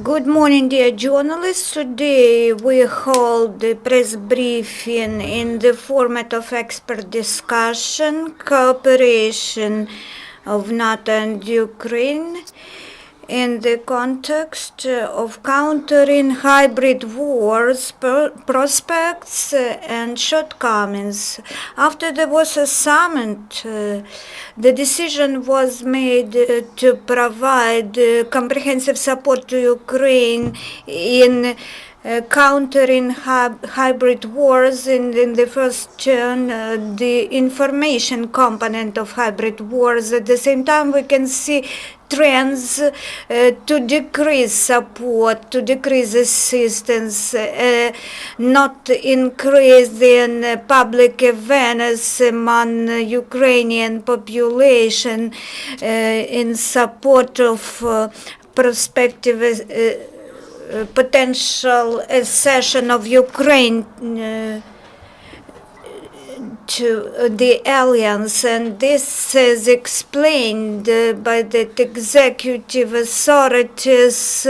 Good morning, dear journalists. Today we hold the press briefing in the format of expert discussion, cooperation of NATO and Ukraine in the context of countering hybrid wars, prospects and shortcomings. After the Warsaw Summit, the decision was made to provide comprehensive support to Ukraine in countering hybrid wars, and in the first turn, the information component of hybrid wars. At the same time, we can see trends to decrease support, to decrease assistance, not increase in public awareness among Ukrainian population in support of prospective potential accession of Ukraine to the alliance, and this is explained by the executive authorities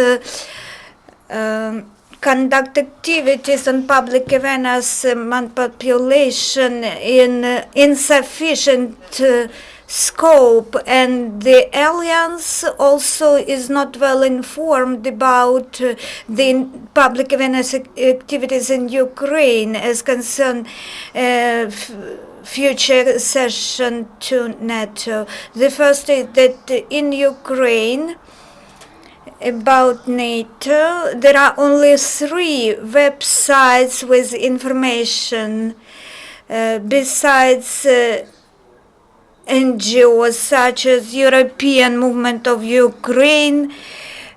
conduct activities on public awareness among population in insufficient scope, and the alliance also is not well informed about the public awareness activities in Ukraine as concern future accession to NATO. The first is that in Ukraine, about NATO, there are only 3 websites with information besides NGOs such as European Movement of Ukraine,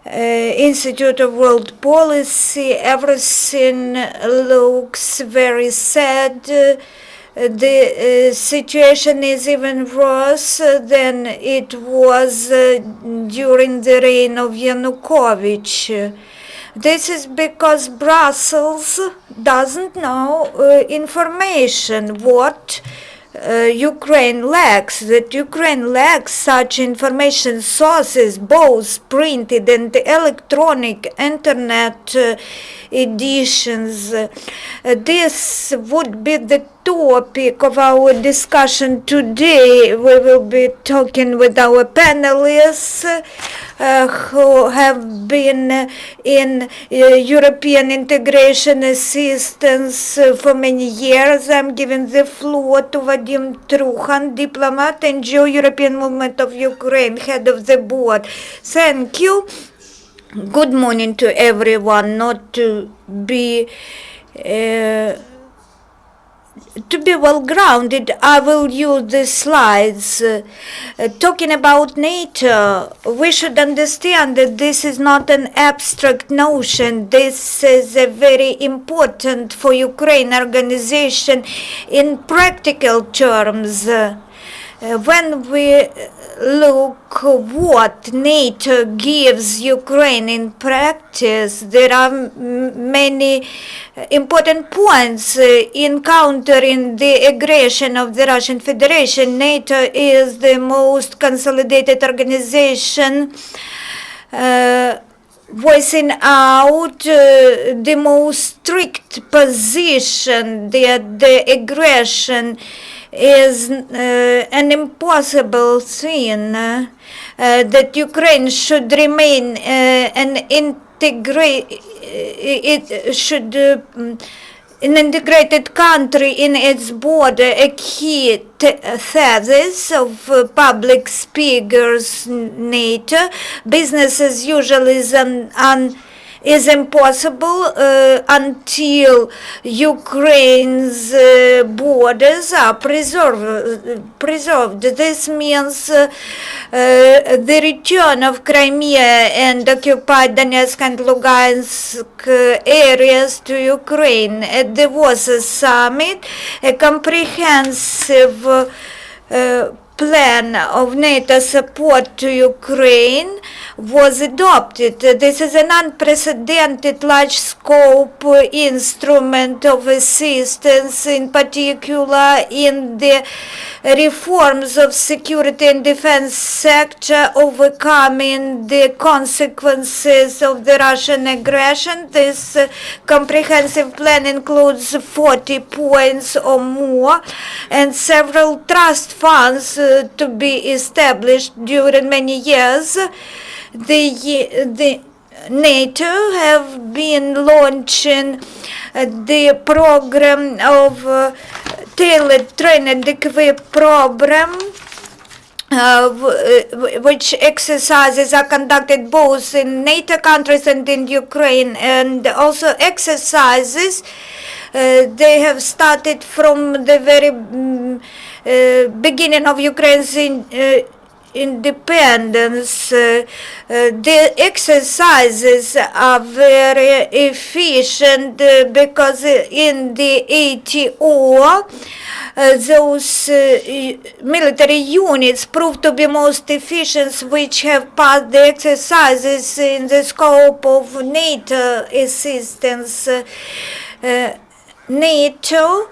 Institute of World Policy. Everything looks very sad. The situation is even worse than it was during the reign of Yanukovych. This is because Brussels doesn't know information what Ukraine lacks, that Ukraine lacks such information sources, both printed and electronic internet editions. This would be the topic of our discussion today. We will be talking with our panelists who have been in European integration assistance for many years. I'm giving the floor to Vadym Triukhan, diplomate, NGO European Movement of Ukraine, head of the board. Thank you. Good morning to everyone. Not to be well grounded, I will use the slides. Talking about NATO, we should understand that this is not an abstract notion. This is a very important for Ukraine organization in practical terms. When we look what NATO gives Ukraine in practice, there are many important points in countering the aggression of the Russian Federation. NATO is the most consolidated organization voicing out the most strict position that the aggression is an impossible thing, that Ukraine should remain an integrated country in its border. A key thesis of public speakers NATO, business as usual is impossible until Ukraine's borders are preserved. This means the return of Crimea and occupied Donetsk and Lugansk areas to Ukraine. At the Warsaw Summit, a comprehensive plan of NATO support to Ukraine was adopted. This is an unprecedented large-scope instrument of assistance, in particular in the reforms of security and defense sector, overcoming the consequences of the Russian aggression. This comprehensive plan includes 40 points or more and several trust funds to be established during many years. The NATO have been launching the program of tailored train and equip program, which exercises are conducted both in NATO countries and in Ukraine, and also exercises they have started from the very beginning of Ukraine's independence. The exercises are very efficient because in the ATO those military units prove to be most efficient, which have passed the exercises in the scope of NATO assistance. NATO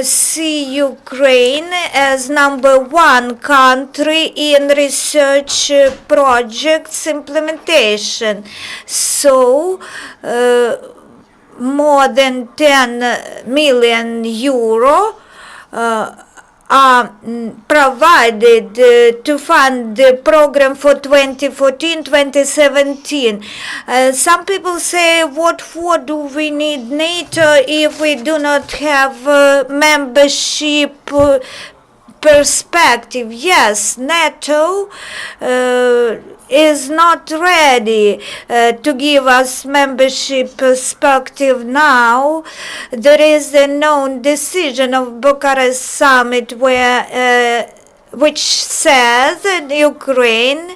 see Ukraine as #1 country in research projects implementation. So more than 10 million euro are provided to fund the program for 2014-2017. Some people say, what for do we need NATO if we do not have membership perspective? Yes, NATO is not ready to give us membership perspective now. There is a known decision of Bucharest Summit which says that Ukraine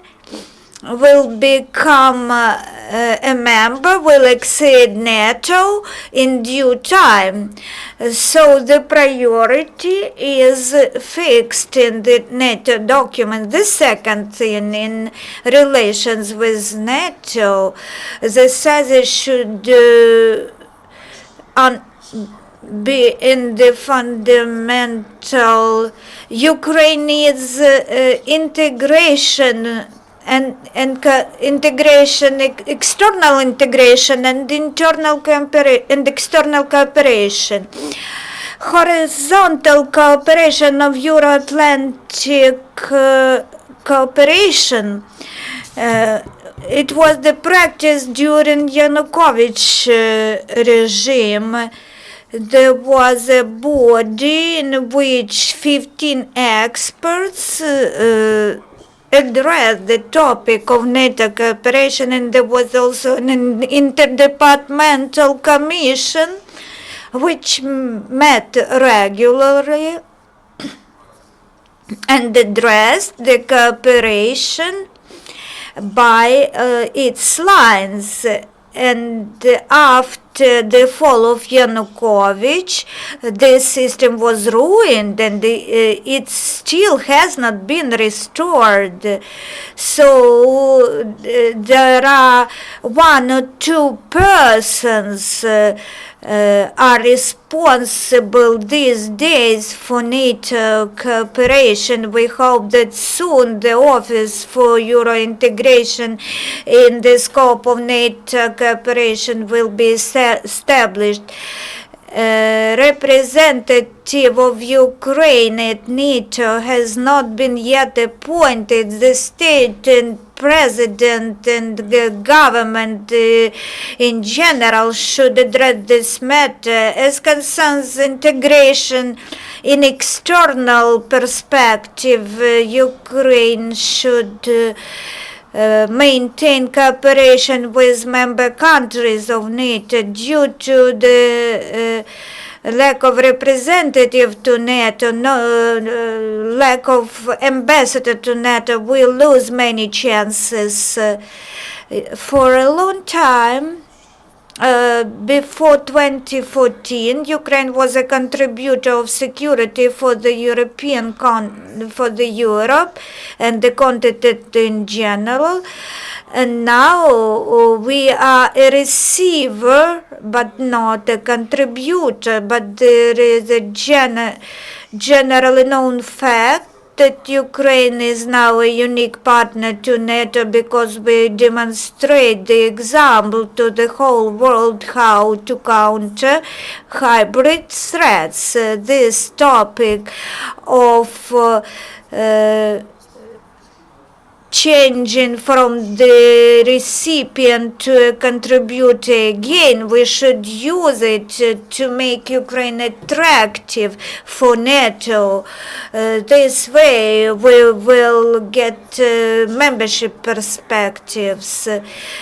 will become a member, will exceed NATO in due time. So the priority is fixed in the NATO document. The second thing in relations with NATO, the says it should be in the fundamental. Ukraine needs integration and integration, external integration and internal and external cooperation. Horizontal cooperation of Euro-Atlantic cooperation. It was the practice during Yanukovych regime. There was a body in which 15 experts addressed the topic of NATO cooperation, and there was also an interdepartmental commission which met regularly and addressed the cooperation by its lines. And after the fall of Yanukovych, the system was ruined, and it still has not been restored. So there are one or two persons are responsible these days for NATO cooperation. We hope that soon the Office for Euro Integration in the scope of NATO cooperation will be established. Representative of Ukraine at NATO has not been yet appointed. The state and president and the government in general should address this matter. As concerns integration in external perspective, Ukraine should maintain cooperation with member countries of NATO. Due to the lack of representative to NATO, lack of ambassador to NATO, we lose many chances. For a long time, before 2014, Ukraine was a contributor of security for the for the Europe and the continent in general. And now we are a receiver, but not a contributor. But there is a generally known fact that Ukraine is now a unique partner to NATO because we demonstrate the example to the whole world how to counter hybrid threats. This topic of changing from the recipient to a contributor again, we should use it to make Ukraine attractive for NATO. This way we will get membership perspectives.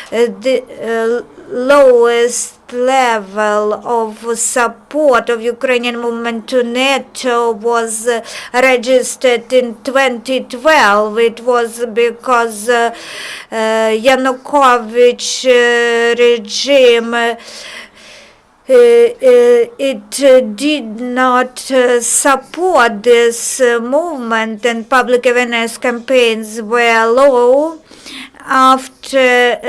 The lowest level of support of Ukrainian movement to NATO was registered in 2012. It was because Yanukovych regime it did not support this movement, and public awareness campaigns were low. After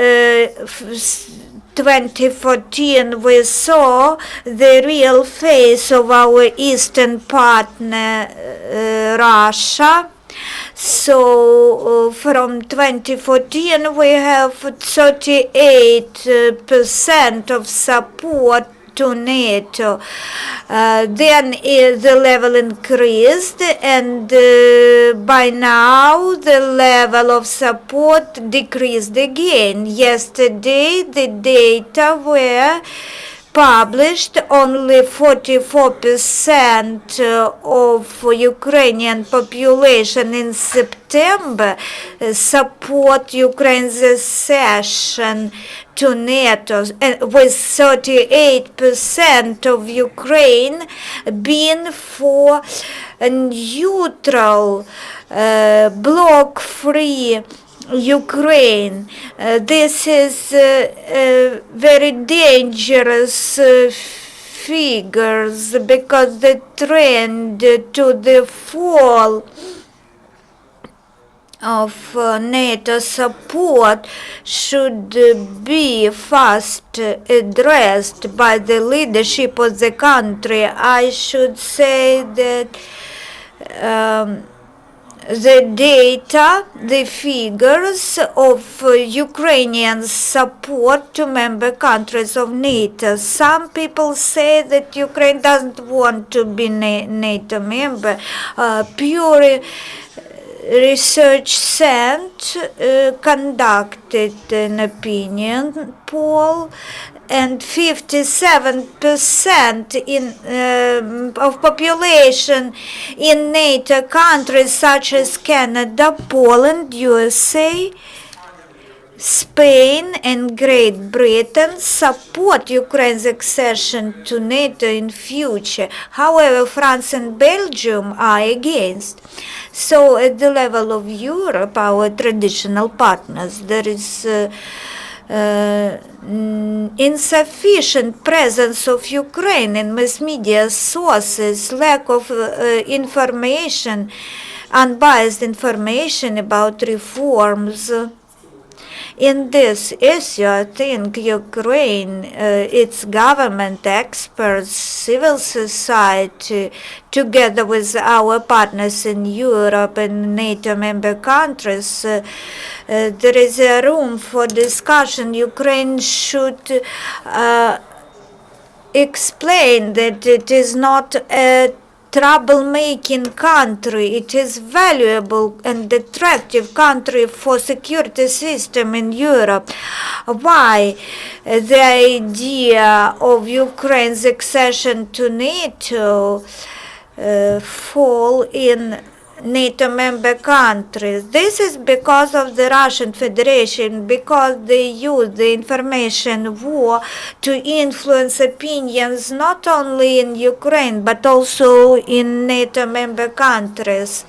2014, we saw the real face of our eastern partner, Russia. So from 2014, we have 38% of support to NATO. Then the level increased, and by now the level of support decreased again. Yesterday the data were published. Only 44% of Ukrainian population in September support Ukraine's accession to NATO, with 38% of Ukraine being for a neutral, bloc-free Ukraine. This is very dangerous figures, because the trend to the fall of NATO support should be fast addressed by the leadership of the country. I should say that the data, the figures of Ukrainian support to member countries of NATO. Some people say that Ukraine doesn't want to be NATO member. Pew Research Center conducted an opinion poll, and 57% of population in NATO countries such as Canada, Poland, USA, Spain and Great Britain support Ukraine's accession to NATO in future. However, France and Belgium are against. So at the level of Europe, our traditional partners, there is insufficient presence of Ukraine in mass media sources, lack of information, unbiased information about reforms. In this issue, I think Ukraine, its government, experts, civil society, together with our partners in Europe and NATO member countries, there is a room for discussion. Ukraine should explain that it is not a troublemaking country. It is valuable and attractive country for security system in Europe. Why the idea of Ukraine's accession to NATO fall in NATO member countries? This is because of the Russian Federation, because they use the information war to influence opinions not only in Ukraine but also in NATO member countries.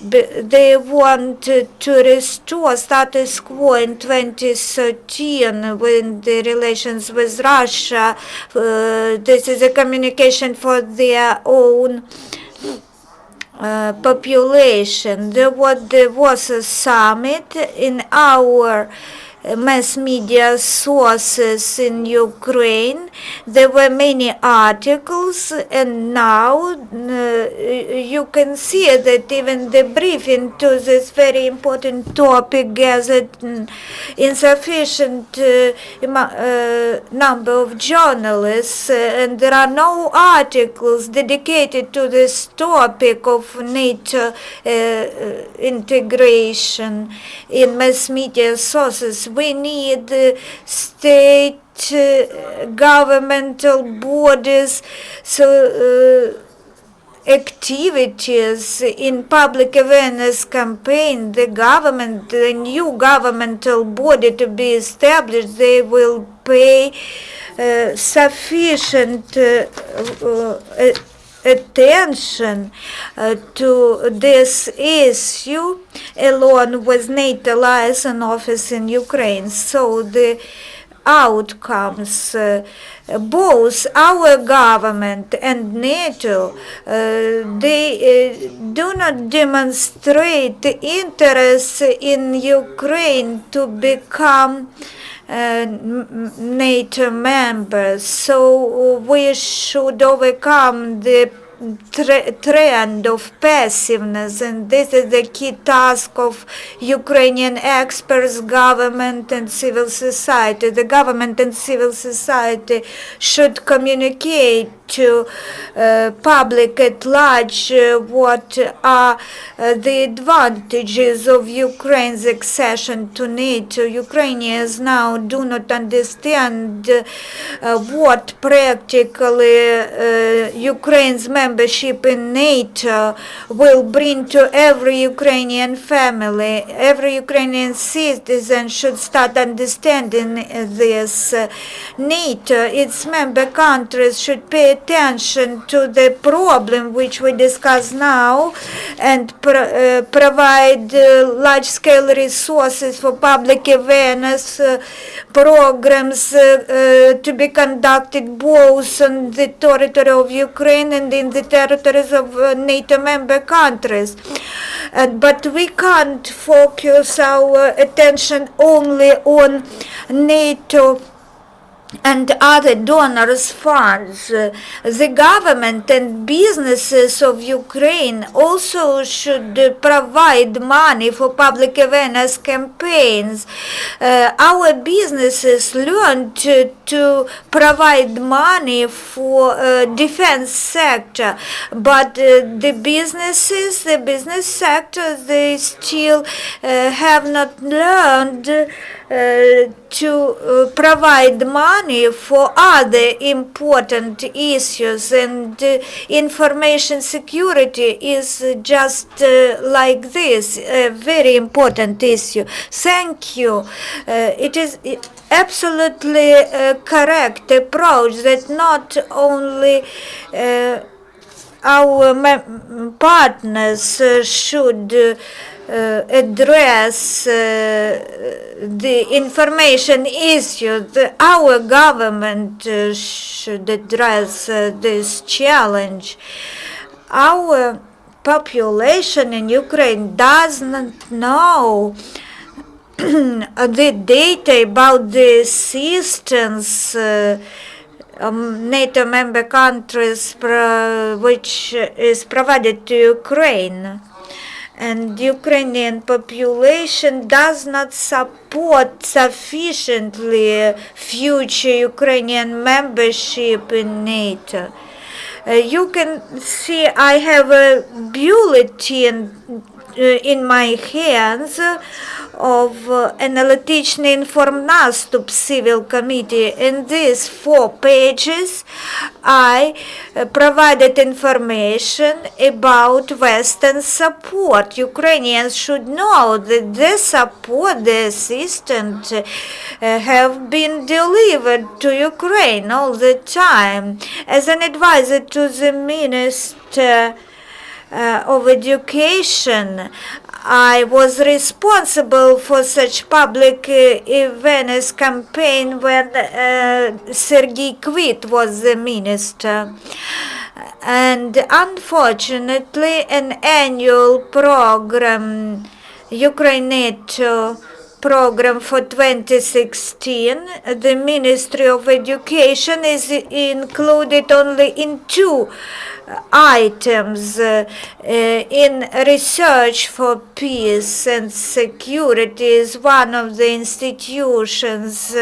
They want to restore status quo in 2013 when the relations with Russia. This is a communication for their own population. There was the Warsaw Summit. In our mass media sources in Ukraine, there were many articles, and now you can see that even the briefing to this very important topic gathered insufficient number of journalists, and there are no articles dedicated to this topic of NATO integration in mass media sources. We need state governmental bodies, so activities in public awareness campaign. The government, the new governmental body to be established, they will pay sufficient attention to this issue along with NATO Liason office in Ukraine. So the outcomes, both our government and NATO, they do not demonstrate interest in Ukraine to become NATO members. So we should overcome the trend of passiveness, and this is the key task of Ukrainian experts, government and civil society. The government and civil society should communicate to public at large what are the advantages of Ukraine's accession to NATO. Ukrainians now do not understand what practically Ukraine's membership in NATO will bring to every Ukrainian family. Every Ukrainian citizen should start understanding this. NATO, its member countries should pay attention to the problem which we discuss now and provide large-scale resources for public awareness programs to be conducted both on the territory of Ukraine and in the territories of NATO member countries. But we can't focus our attention only on NATO and other donors' funds. The government and businesses of Ukraine also should provide money for public awareness campaigns. Our businesses learned to provide money for defense sector, but the business sector, they still have not learned to provide money for other important issues, and information security is just like this, a very important issue. Thank you. It is absolutely correct approach that not only our partners should address the information issues. Our government should address this challenge. Our population in Ukraine does not know the data about the assistance NATO member countries which is provided to Ukraine. And Ukrainian population does not support sufficiently future Ukrainian membership in NATO. You can see I have a bulletin in my hands of Anlantychnyi Infromnastup Civil Committee. In these 4 pages, I provided information about Western support. Ukrainians should know that the support, the assistance have been delivered to Ukraine all the time. As an advisor to the Minister of Education. I was responsible for such public awareness campaign when Sergiy Kvit was the minister. And unfortunately, an annual program, Ukraine-NATO program for 2016, the Ministry of Education is included only in 2 items in research for peace and security is one of the institutions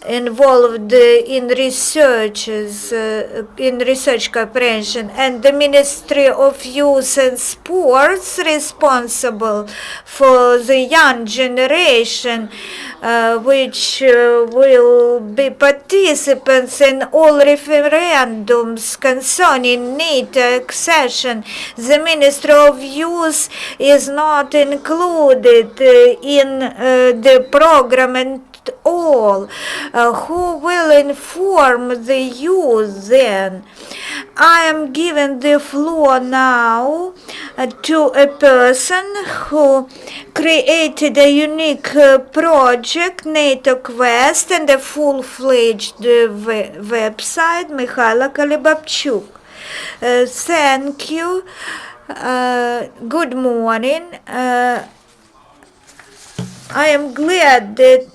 involved in researches, in research cooperation, and the Ministry of Youth and Sports responsible for the young generation, which will be participants in all referendums concerning NATO accession. The Ministry of Youth is not included in the program at all. Who will inform the youth then? I am giving the floor now to a person who created a unique project, NATO Quest, and a full-fledged website, Mykhailo Kolibabchuk. Thank you. Good morning. I am glad that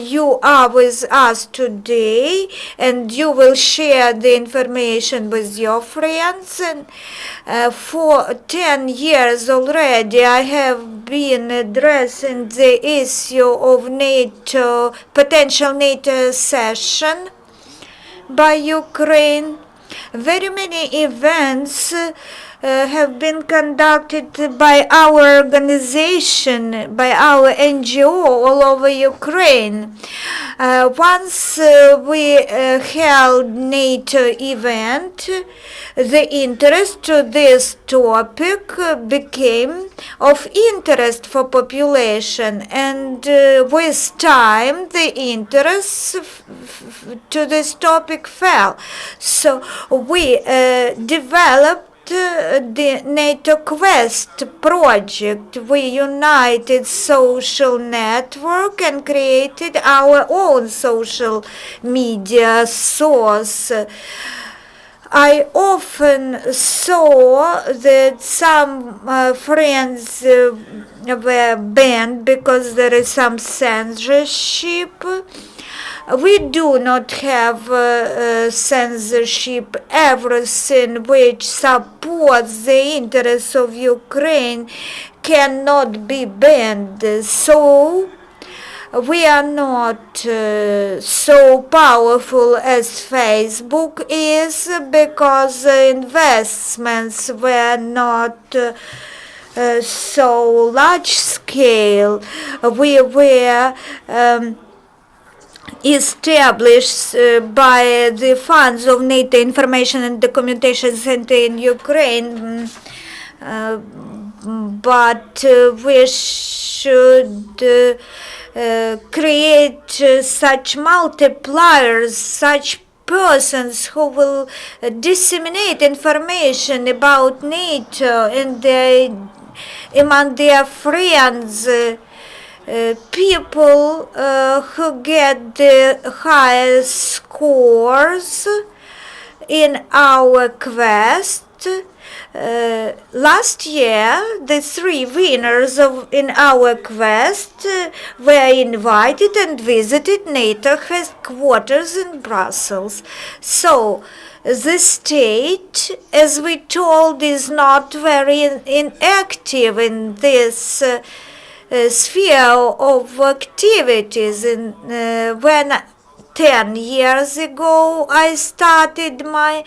you are with us today and you will share the information with your friends. And for 10 years already I have been addressing the issue of NATO, potential NATO accession by Ukraine. Very many events have been conducted by our organization, by our NGO all over Ukraine. Once we held NATO event, the interest to this topic became of interest for population, and with time the interest to this topic fell. So we developed the NATO Quest project. We united social network and created our own social media source. I often saw that some friends were banned because there is some censorship. We do not have censorship. Everything which supports the interests of Ukraine cannot be banned. So we are not so powerful as Facebook is, because investments were not so large scale. We were established by the funds of NATO Information and Documentation Center in Ukraine, but we should create such multipliers, such persons who will disseminate information about NATO and among their friends. People who get the highest scores in our quest. Last year, the 3 winners in our quest were invited and visited NATO headquarters in Brussels. So, the state, as we told, is not very inactive in this sphere of activities. When 10 years ago I started my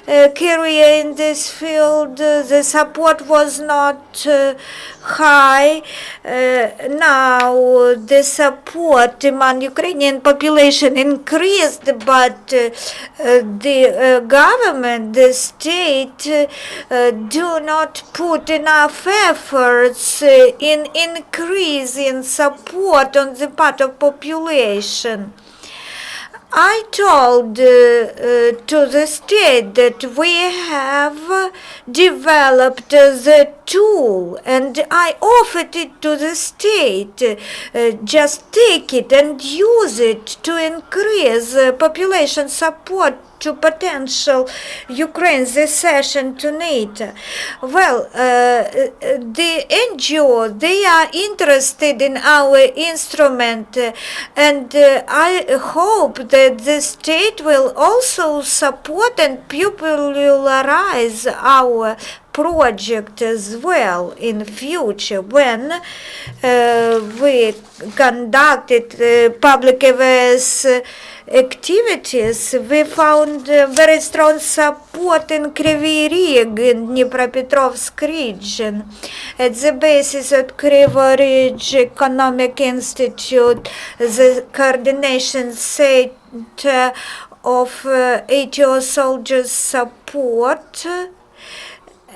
career in this field, the support was not high. Now the support among Ukrainian population increased, but the government, the state, do not put enough efforts in increasing support on the part of population. I told to the state that we have developed the tool, and I offered it to the state. Just take it and use it to increase population support to potential Ukraine's accession to NATO. Well, the NGO, they are interested in our instrument, and I hope that the state will also support and popularize our project as well in future. When we conducted public affairs activities, we found very strong support in Kryvyi Rih in Dnipropetrovsk region. At the basis of Kryvyi Rih Economic Institute, the coordination center of ATO soldiers support,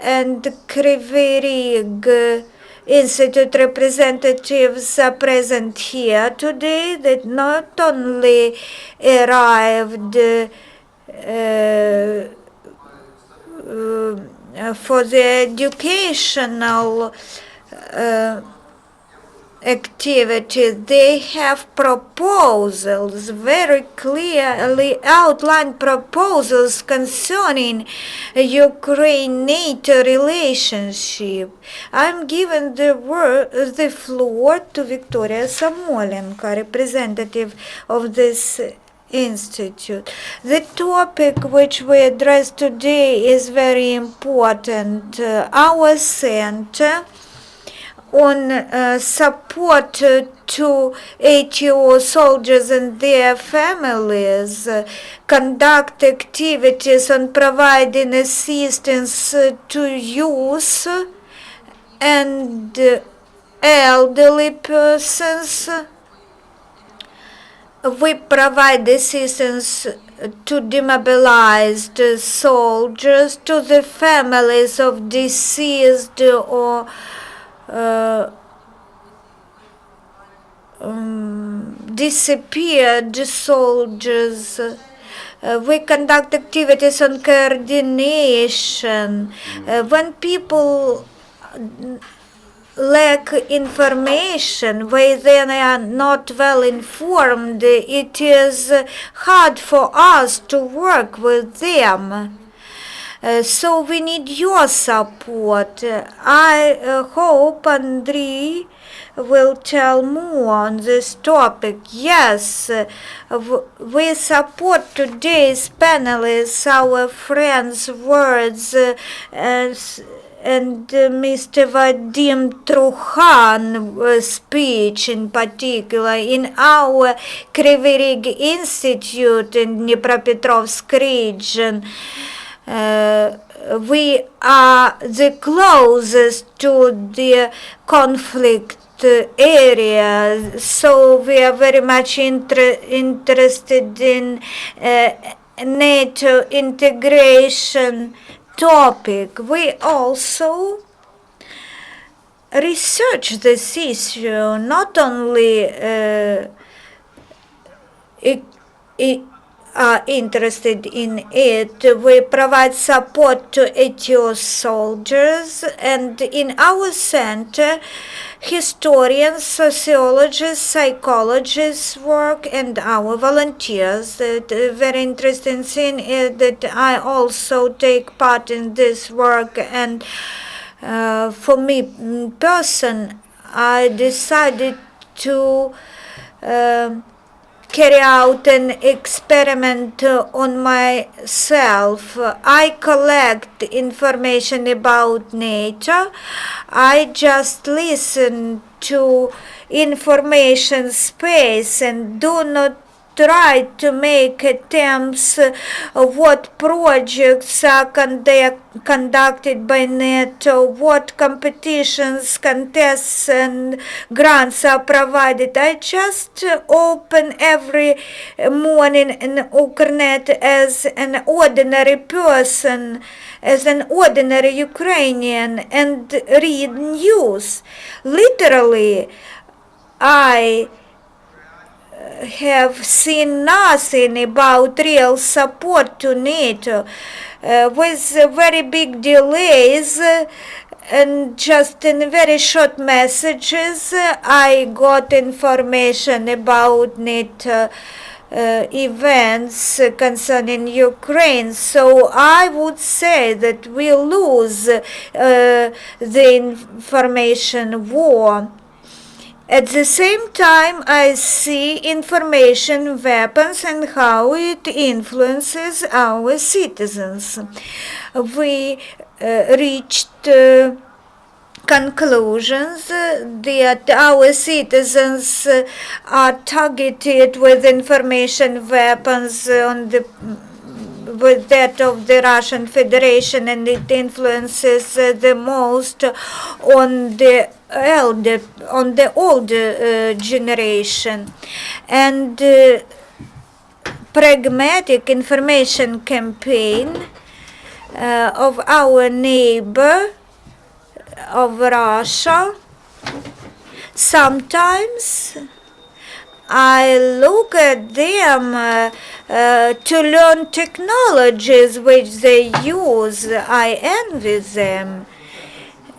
and Kryvyi Rih Institute representatives are present here today that not only arrived for the educational activities, they have proposals, very clearly outlined proposals concerning Ukraine-NATO relationship. I'm giving the floor to Victoria Samolenko, representative of this institute. The topic which we address today is very important. Our center on support to ATO soldiers and their families, conduct activities on providing assistance to youth and elderly persons. We provide assistance to demobilized soldiers, to the families of deceased or disappeared soldiers. We conduct activities on coordination. When people lack information, where they are not well informed, it is hard for us to work with them. So we need your support. I hope Andriy will tell more on this topic. Yes, we support today's panelists, our friends' words, and Mr. Vadym Triukhan speech in particular. In our Kryvyi Rih Institute in Dnipropetrovsk region, we are the closest to the conflict area, so we are very much interested in NATO integration topic. We also research this issue, not only are interested in it. We provide support to ATO soldiers, and in our center, historians, sociologists, psychologists work, and our volunteers. The very interesting thing is that I also take part in this work, and for me I decided to carry out an experiment on myself. I collect information about NATO. I just listen to information space and do not try to make attempts of what projects are conducted by NATO, what competitions, contests, and grants are provided. I just open every morning in Ukrenet as an ordinary person, as an ordinary Ukrainian, and read news. Literally, I have seen nothing about real support to NATO, with very big delays. And just in very short messages, I got information about NATO events concerning Ukraine. So I would say that we lose the information war. At the same time, I see information weapons and how it influences our citizens. We reached conclusions that our citizens are targeted with information weapons with that of the Russian Federation, and it influences the most on the older generation. And pragmatic information campaign of our neighbor of Russia. Sometimes I look at them to learn technologies which they use. I envy them.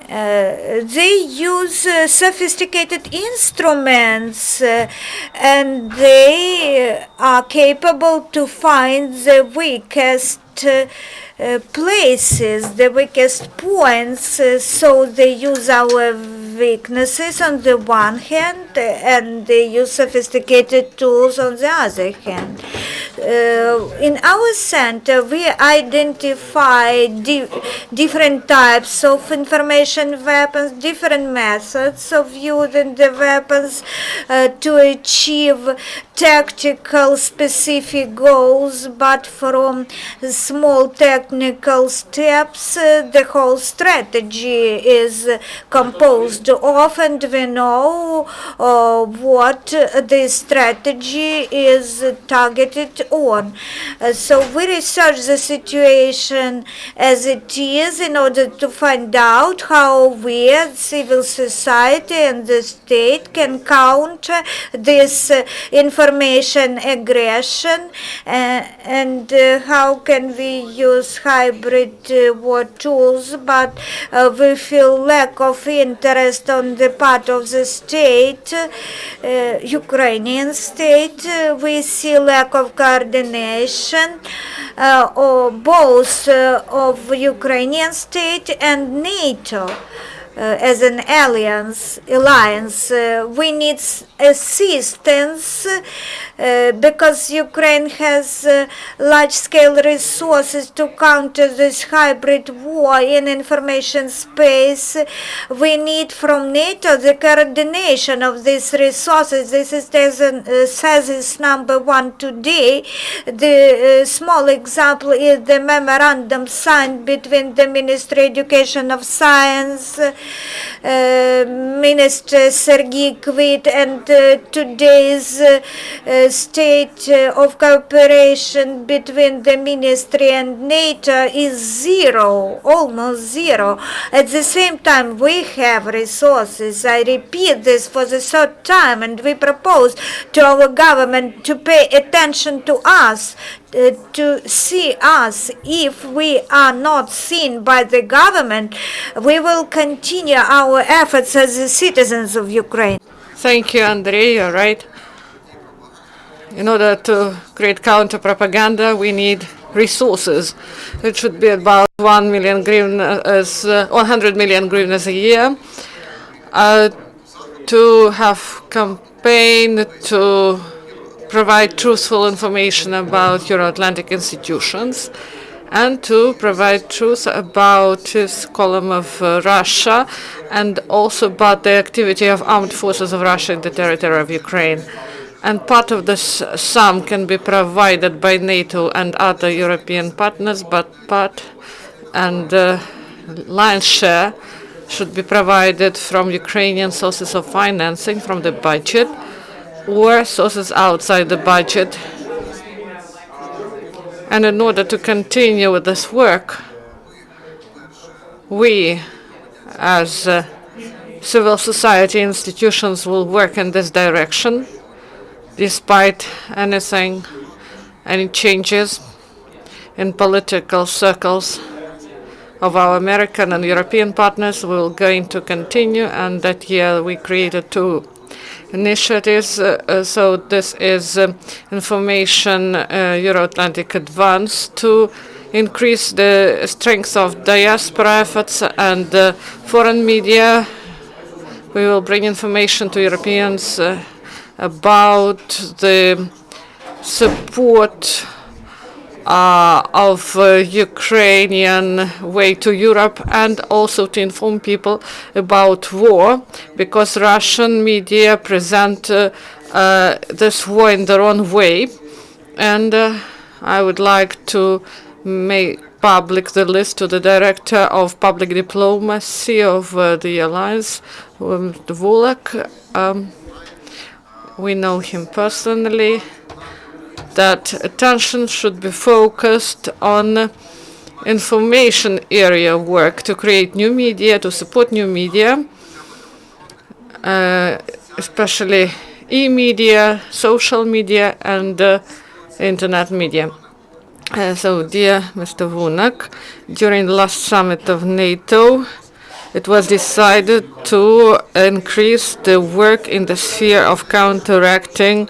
They use sophisticated instruments and they are capable to find the weakest places, the weakest points, so they use our weaknesses on the one hand and they use sophisticated tools on the other hand. In our center, we identify different types of information weapons, different methods of using the weapons to achieve tactical specific goals, but from small technical steps, the whole strategy is composed of, and we know what the strategy is targeted on. So we research the situation as it is in order to find out how we as civil society and the state can counter this information aggression, and how can we use hybrid war tools, but we feel lack of interest on the part of the state, Ukrainian state. We see lack of coordination or both of Ukrainian state and NATO. As an alliance, we need assistance because Ukraine has large-scale resources to counter this hybrid war in information space. We need from NATO the coordination of these resources. This is thesis number one today. The small example is the memorandum signed between the Ministry of Education of Science, Minister Sergiy Parkhomenko, and today's state of cooperation between the ministry and NATO is zero, almost zero. At the same time, we have resources. I repeat this for the third time, and we propose to our government to pay attention to us, to see us. If we are not seen by the government, we will continue our efforts as the citizens of Ukraine. Thank you, Andrei. You're right. In order to create counter-propaganda, we need resources. It should be about 100 million hryvnias a year to have campaign to provide truthful information about Euro-Atlantic institutions and to provide truth about this column of Russia and also about the activity of armed forces of Russia in the territory of Ukraine. And part of this sum can be provided by NATO and other European partners, but part and lion's share should be provided from Ukrainian sources of financing, from the budget, or sources outside the budget. And in order to continue with this work, we, as civil society institutions, will work in this direction despite anything, any changes in political circles of our American and European partners, we're going to continue. And that year we created 2 initiatives. So this is Information Euro-Atlantic Advance to increase the strength of diaspora efforts and foreign media. We will bring information to Europeans about the support of Ukrainian way to Europe, and also to inform people about war, because Russian media present this war in their own way. And I would like to make public the list to the Director of Public Diplomacy of the Alliance, Volek. We know him personally. That attention should be focused on information area work to create new media, to support new media, especially e-media, social media, and internet media. So, dear Mr. Vunak, during the last summit of NATO, it was decided to increase the work in the sphere of counteracting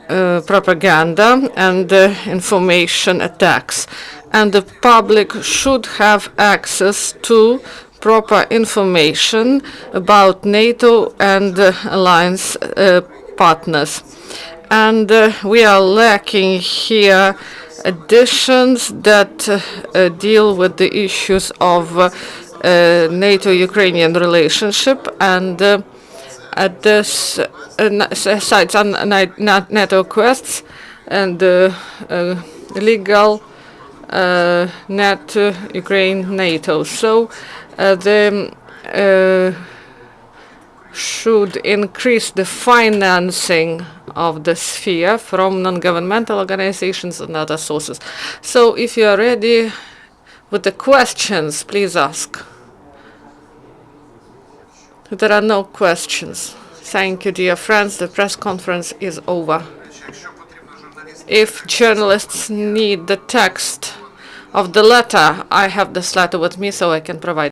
propaganda and information attacks, and the public should have access to proper information about NATO and alliance partners. And we are lacking here additions that deal with the issues of NATO-Ukrainian relationship, and at this sites on NATO quests and legal net Ukraine-NATO. So they should increase the financing of the sphere from non-governmental organizations and other sources. So if you are ready with the questions, please ask. There are no questions. Thank you, dear friends. The press conference is over. If journalists need the text of the letter, I have this letter with me, so I can provide